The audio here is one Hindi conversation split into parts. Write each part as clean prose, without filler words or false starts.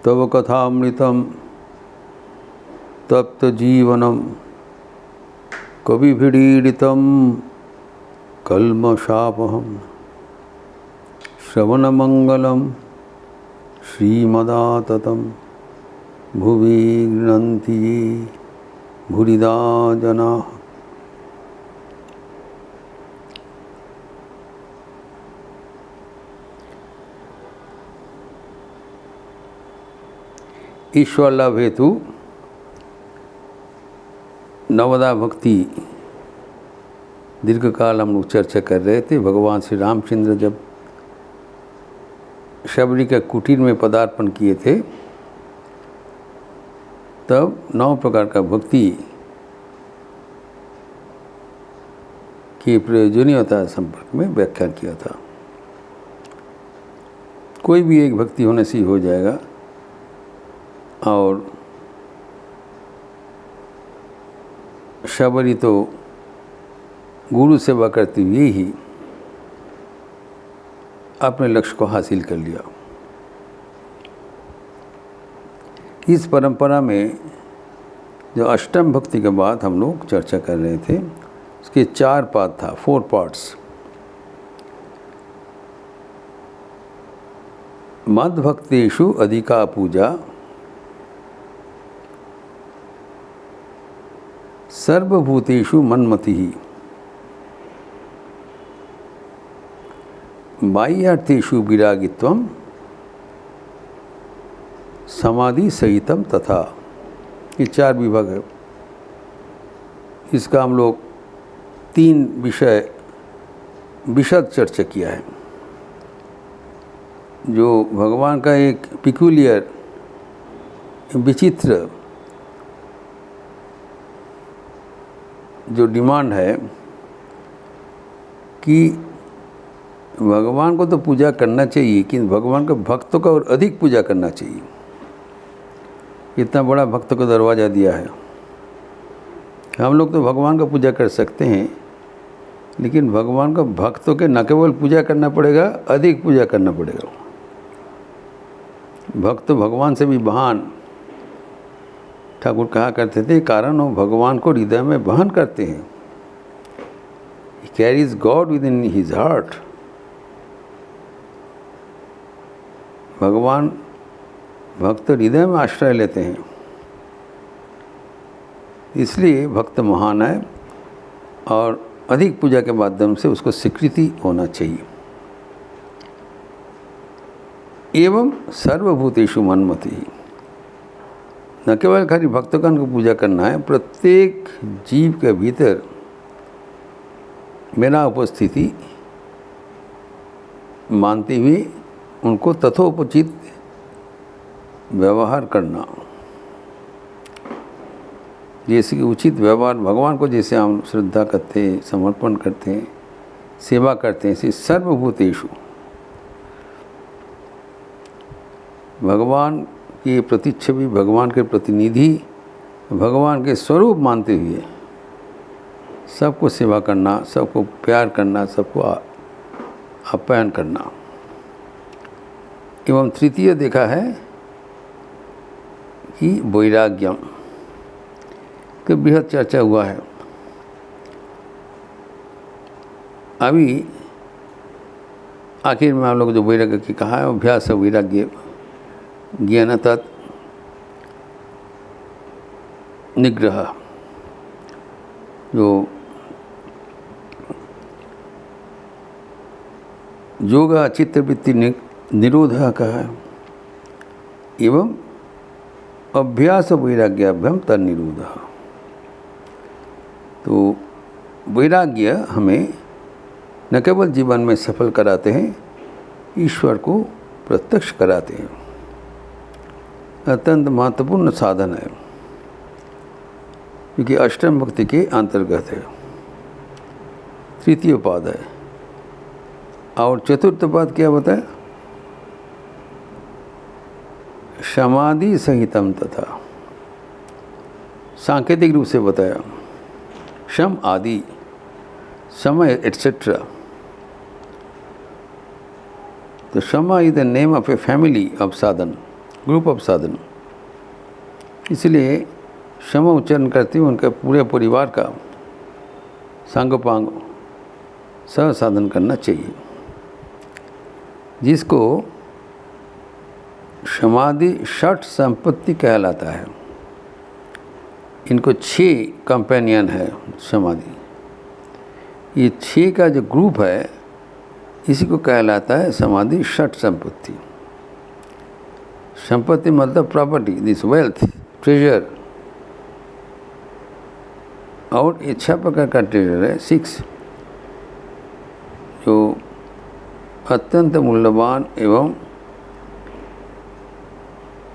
तव कथामृतं तप्त जीवनम कविभिडीडितं कल्मषापहं श्रवणमंगलं श्रीमदाततं भुवि गृह्णन्ति ये भूरिदा जनाः। ईश्वर लाभ हेतु नवदा भक्ति दीर्घ काल हम लोग चर्चा कर रहे थे। भगवान श्री रामचंद्र जब शबरी के कुटीर में पदार्पण किए थे तब 9 प्रकार का भक्ति की प्रयोजनीयता संपर्क में व्याख्यान किया था। कोई भी एक भक्ति होने से ही हो जाएगा और शबरी तो गुरु सेवा करते हुए ही अपने लक्ष्य को हासिल कर लिया। इस परंपरा में जो अष्टम भक्ति के बाद हम लोग चर्चा कर रहे थे उसके 4 पाद था, 4 पार्ट्स। मद भक्तेषु अधिका पूजा, सर्वभूतेषु मन्मतिः, बाह्यार्थेषु विरागित्वं, समाधि सहितम तथा। ये 4 विभाग है। इसका हम लोग 3 विषय विशद चर्चा किया है। जो भगवान का एक पिक्यूलियर विचित्र जो डिमांड है कि भगवान को तो पूजा करना चाहिए कि भगवान के भक्तों का और अधिक पूजा करना चाहिए। इतना बड़ा भक्तों को दरवाज़ा दिया है। हम लोग तो भगवान का पूजा कर सकते हैं लेकिन भगवान का भक्तों के न केवल पूजा करना पड़ेगा, अधिक पूजा करना पड़ेगा। भक्त भगवान से भी महान ठाकुर कहा करते थे, कारण वो भगवान को हृदय में वहन करते हैं। He carries God within his heart। भगवान भक्त हृदय में आश्रय लेते हैं, इसलिए भक्त महान है और अधिक पूजा के माध्यम से उसको स्वीकृति होना चाहिए। एवं सर्वभूतेषु मन्मतिः, न केवल खाली भक्तगण को पूजा करना है, प्रत्येक जीव के भीतर मेरा उपस्थिति मानते हुए उनको तथोपचित व्यवहार करना। जैसे कि उचित व्यवहार भगवान को जैसे हम श्रद्धा करते हैं, समर्पण करते हैं, सेवा करते हैं, इसे सर्वभूतेषु भगवान के प्रतिच्छवि, भगवान के प्रतिनिधि, भगवान के स्वरूप मानते हुए सबको सेवा करना, सबको प्यार करना, सबको आप्यायन करना। एवं तृतीय देखा है कि वैराग्यम की बृहद चर्चा हुआ है। अभी आखिर में हम लोग जो वैराग्य की कहा है, अभ्यास वैराग्य ज्ञान तत् निग्रह, जो योग चित्तवृत्ति निरोध कहा है, एवं अभ्यास वैराग्याभ्यम तन्निरोध। तो वैराग्य हमें न केवल जीवन में सफल कराते हैं, ईश्वर को प्रत्यक्ष कराते हैं। अत्यंत महत्वपूर्ण साधन है क्योंकि अष्टम भक्ति के अंतर्गत है। तृतीय पाद है और चतुर्थ पाद क्या बताया? समाधि सहितम तथा। सांकेतिक रूप से बताया शम आदि, समय एटसेट्रा। तो शमा is the name of a family of साधन, ग्रुप ऑफ साधन। इसलिए क्षमा उच्चारण करते हुए उनके पूरे परिवार का सांगोपांग सह साधन करना चाहिए, जिसको समाधि षट संपत्ति कहलाता है। इनको 6 कंपेनियन है समाधि। ये 6 का जो ग्रुप है इसी को कहलाता है समाधि षट संपत्ति। संपत्ति मतलब प्रॉपर्टी, दिस वेल्थ, ट्रेजर। और ये 6 प्रकार का ट्रेजर है, 6, जो अत्यंत मूल्यवान एवं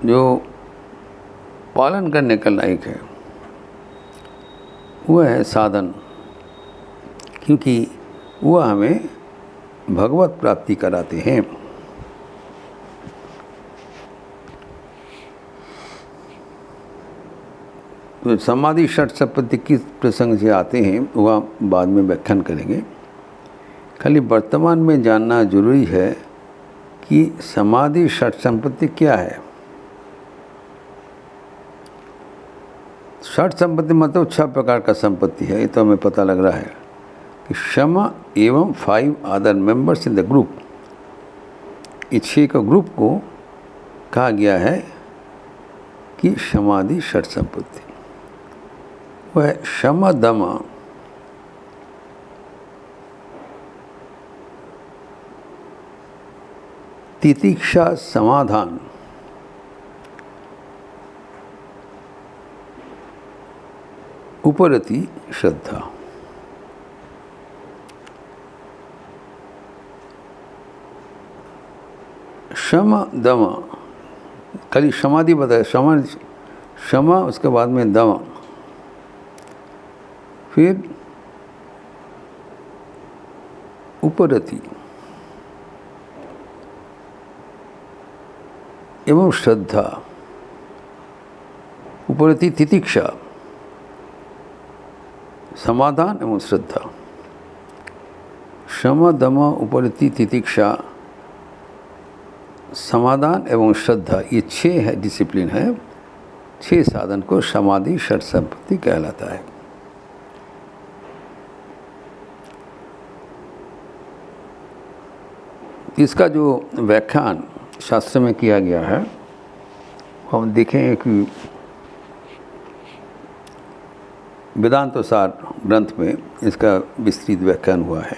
जो पालन करने का लायक है वह है साधन, क्योंकि वह हमें भगवत प्राप्ति कराते हैं। तो समाधि षट संपत्ति किस प्रसंग से आते हैं वह बाद में व्याख्यान करेंगे। खाली वर्तमान में जानना जरूरी है कि समाधि षट संपत्ति क्या है। षट संपत्ति मतलब 6 प्रकार का संपत्ति है, ये तो हमें पता लग रहा है कि क्षमा एवं 5 other members in the group, इस 6 का ग्रुप को कहा गया है कि समाधि षट संपत्ति। वह क्षमा दम, तितिक्षा समाधान, उपरति श्रद्धा। क्षमा दम, खाली समाधि बताया, क्षमा उसके बाद में दम, फिर उपरति एवं श्रद्धा, उपरति तितिक्षा, समाधान एवं श्रद्धा। क्षमा दम उपरति तितिक्षा समाधान एवं श्रद्धा, ये 6 है डिसिप्लिन है। 6 साधन को समाधि षट संपत्ति कहलाता है। इसका जो व्याख्यान शास्त्र में किया गया है हम देखें कि वेदांतसार ग्रंथ में इसका विस्तृत व्याख्यान हुआ है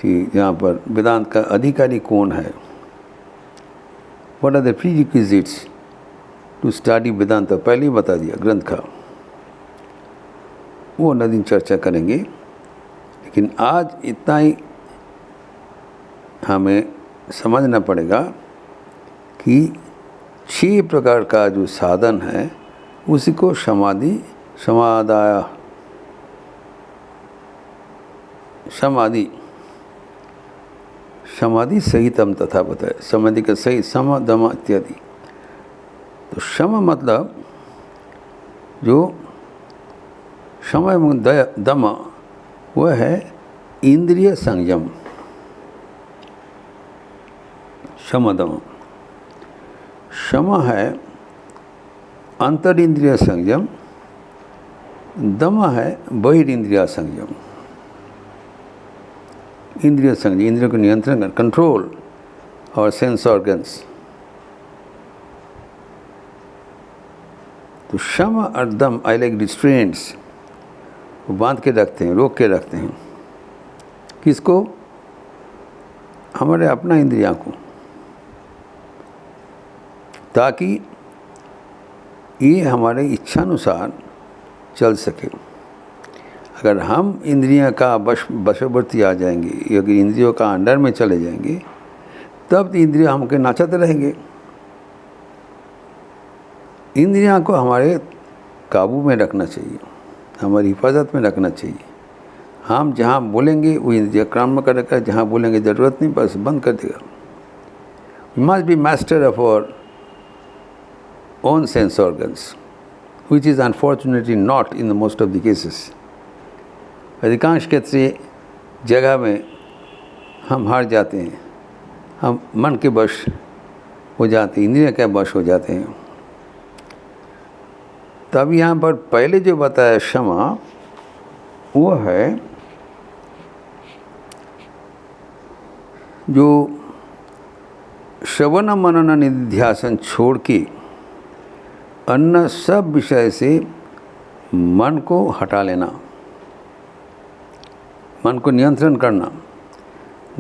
कि यहाँ पर वेदांत का अधिकारी कौन है, what are the prerequisites to study Vedanta, पहले ही बता दिया ग्रंथ का, वो न दिन चर्चा करेंगे। लेकिन आज इतना ही हमें समझना पड़ेगा कि 6 प्रकार का जो साधन है उसी को समाधि समाधि सहितम तथा बताया। समाधि का सही सम दम इत्यादि। तो शम मतलब जो शम एवं दम वह है इंद्रिय संयम। शम दम, शम है अंतर इंद्रिय संयम, दम है बहिर्इंद्रिय संयम। इंद्रिय संयम, इंद्रियों को नियंत्रण कर, कंट्रोल और सेंस ऑर्गन्स। तो शम और दम आई लाइक रिस्ट्रेंट्स, वो बांध के रखते हैं, रोक के रखते हैं। किसको? हमारे अपना इंद्रियां को, ताकि ये हमारे इच्छानुसार चल सके। अगर हम इंद्रियां का वशवर्ती आ जाएंगे, अगर इंद्रियों का अंडर में चले जाएंगे, तब इंद्रियां हमके नाचते रहेंगे। इंद्रियां को हमारे काबू में रखना चाहिए, हमारी हिफाजत में रखना चाहिए। हम जहाँ बोलेंगे वो इंद्रिया काम करेगा, जहाँ बोलेंगे ज़रूरत नहीं बस बंद कर देगा। We must be master of our own sense organs, which is unfortunately not in the most of the cases. अधिकांश क्षेत्रीय जगह में हम हार जाते हैं, हम मन के वश हो जाते हैं, इंद्रिय क्या वश हो जाते हैं। तब यहाँ पर पहले जो बताया क्षमा, वो है जो श्रवण मनन निध्यासन छोड़ के अन्य सब विषय से मन को हटा लेना, मन को नियंत्रण करना।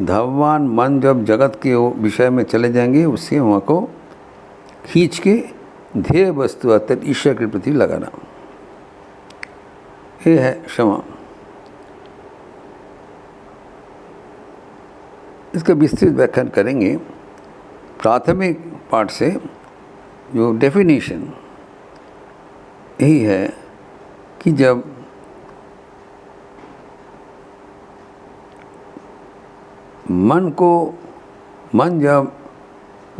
धववान मन जब जगत के विषय में चले जाएंगे, उससे वहाँ को खींच के ध्येय वस्तु अर्थात ईश्वर के प्रति लगाना, ये है क्षमा। इसका विस्तृत व्याख्यान करेंगे। प्राथमिक पाठ से जो डेफिनेशन यही है कि जब मन जब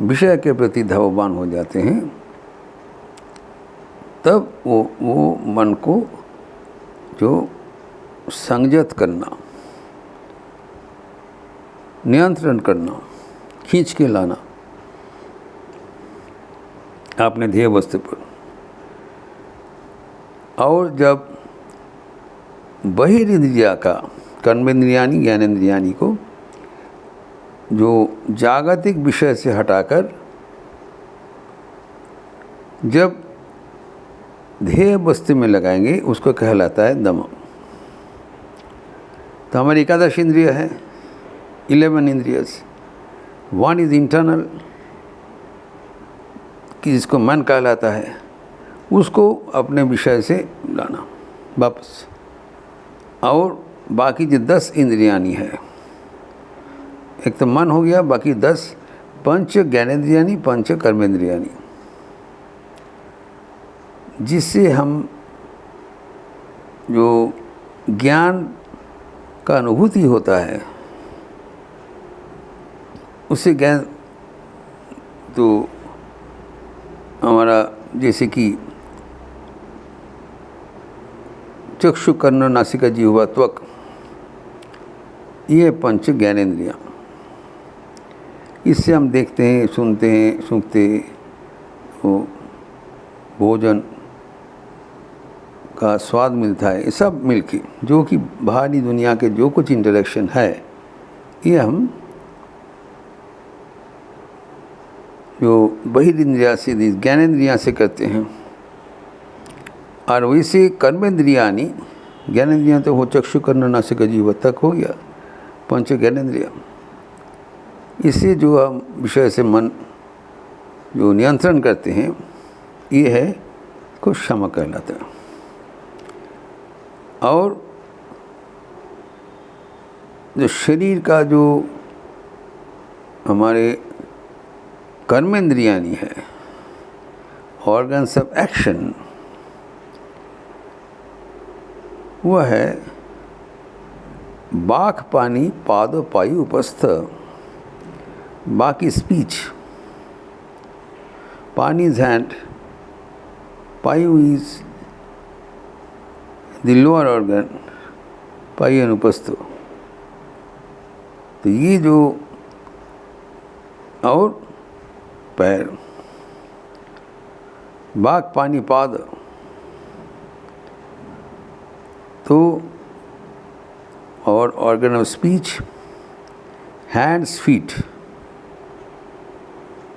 विषय के प्रति धावमान हो जाते हैं, तब वो मन को जो संयत करना, नियंत्रण करना, खींच के लाना अपने ध्येय वस्तु पर। और जब बहिर्इंद्रिया का, कर्मेंद्रियानी ज्ञानेंद्रियानी को जो जागतिक विषय से हटाकर जब ध्येय वस्तु में लगाएंगे, उसको कहलाता है दम। तो हमारी एकादश इंद्रिय है, 11 इंद्रियस। वन इज इंटरनल, कि जिसको मन कहलाता है, उसको अपने विषय से लाना वापस। और बाकी जो 10 इंद्रियानी है, एक तो मन हो गया, बाकी 10 पंच ज्ञानेंद्रियानी, पंच कर्मेंद्रियानी, जिससे हम जो ज्ञान का अनुभूति होता है, उससे ज्ञान तो हमारा जैसे कि चक्षु कर्ण नासिका जिह्वा त्वक, ये पंच ज्ञानेंद्रियाँ, इससे हम देखते हैं, सुनते हैं, सूंघते, भोजन का स्वाद मिलता है। ये सब मिलके जो कि बाहरी दुनिया के जो कुछ इंटरेक्शन है, ये हम जो बहिर्इंद्रिया से, ज्ञानेंद्रिया से करते हैं। और वैसे कर्मेंद्रियानी, ज्ञानेंद्रियाँ तो हो चक्षु कर्ण नासिका जिह्वा तक हो गया, पंच ज्ञानेंद्रिया। इससे जो हम विषय से मन जो नियंत्रण करते हैं, ये है को क्षमा कहलाता है। और जो शरीर का जो हमारे कर्मेंद्रियानी है, ऑर्गन्स ऑफ एक्शन, वह है बाक पानी पाद पायु उपस्थ। बाकी स्पीच, पानी इज हैंड, पायु इज द लोअर ऑर्गन, पायु अनुपस्थ। तो ये जो, और पैर, बाक पानी पाद, तो और organ of speech, hands, feet,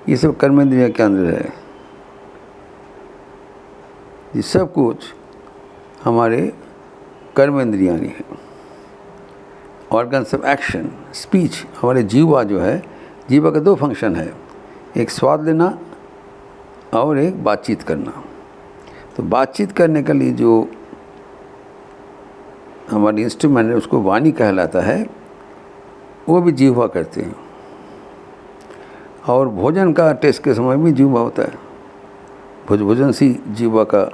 ये सब कर्मेंद्रिया के अंदर है। ये सब कुछ हमारे कर्मेंद्रियानी है। ऑर्गन्स ऑफ एक्शन, स्पीच, हमारे जीवा जो है, जीवा का 2 फंक्शन है, एक स्वाद लेना और एक बातचीत करना। तो बातचीत करने के लिए जो हमारी इंस्ट्रूमेंट है, उसको वाणी कहलाता है, वो भी जीवा करते हैं। और भोजन का टेस्ट के समय भी जीवा होता है, भोजन से जीवा का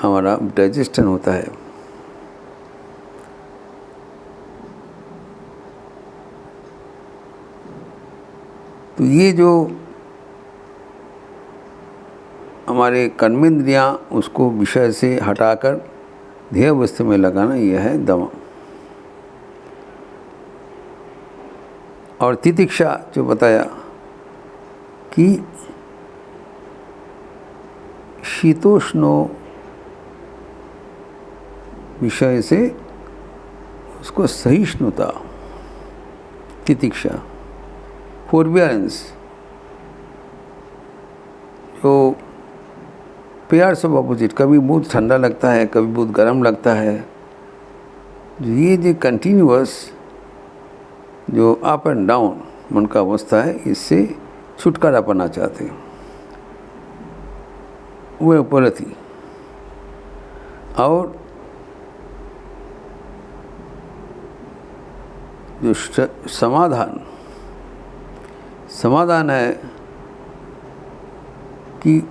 हमारा डाइजेशन होता है। तो ये जो हमारे कर्मेंद्रियाँ, उसको विषय से हटाकर ध्येय वस्तु में लगाना, यह है दम। और तितिक्षा जो बताया कि शीतोष्ण विषय से उसको सहिष्णुता, तितिक्षा, फोरबियरेंस, जो पेयर्स ऑफ ऑपोजिट, कभी बहुत ठंडा लगता है, कभी बहुत गर्म लगता है, ये जो कंटिन्यूअस जो अप एंड डाउन मन का अवस्था है, इससे छुटकारा पाना चाहते हैं। वह उपरति और जो समाधान है कि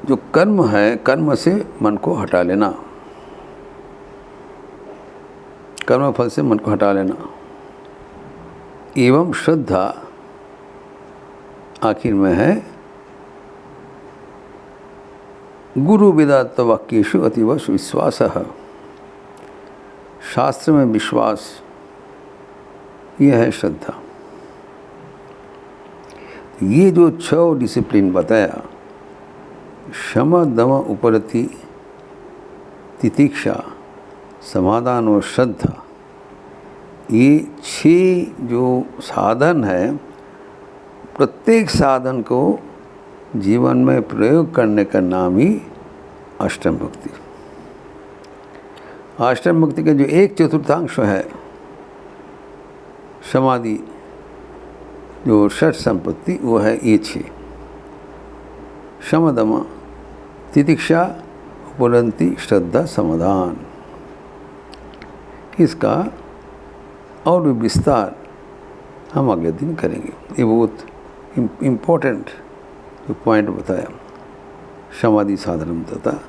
जो कर्म है, कर्म से मन को हटा लेना, कर्म फल से मन को हटा लेना, एवं श्रद्धा आखिर में है गुरु वेदांत वाक्येषु अतीव विश्वास। शास्त्र में विश्वास, यह है श्रद्धा। ये जो 6 डिसिप्लिन बताया, शम दम उपरति तितिक्षा समाधान और श्रद्धा, ये 6 जो साधन है, प्रत्येक साधन को जीवन में प्रयोग करने का नाम ही अष्टम भक्ति। अष्टम भक्ति का जो 1/4 है समाधि, जो षट संपत्ति, वो है ये 6: शम दम तितिक्षा उपरंति श्रद्धा समाधान। इसका और भी विस्तार हम अगले दिन करेंगे। ये बहुत इम्पोर्टेंट जो पॉइंट बताया समाधि साधन तथा,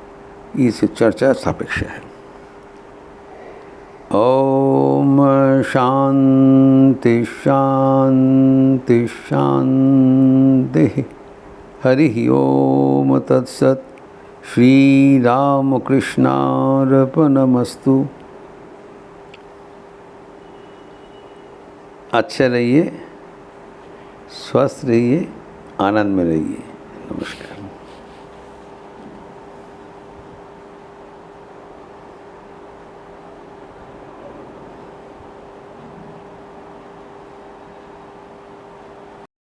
इससे चर्चा सापेक्ष है। ओम शांति शांति शांति। हरि ओम तत्सत। श्री राम कृष्णार्पणमस्तु। अच्छे रहिए, स्वस्थ रहिए, आनंद में रहिए। नमस्कार।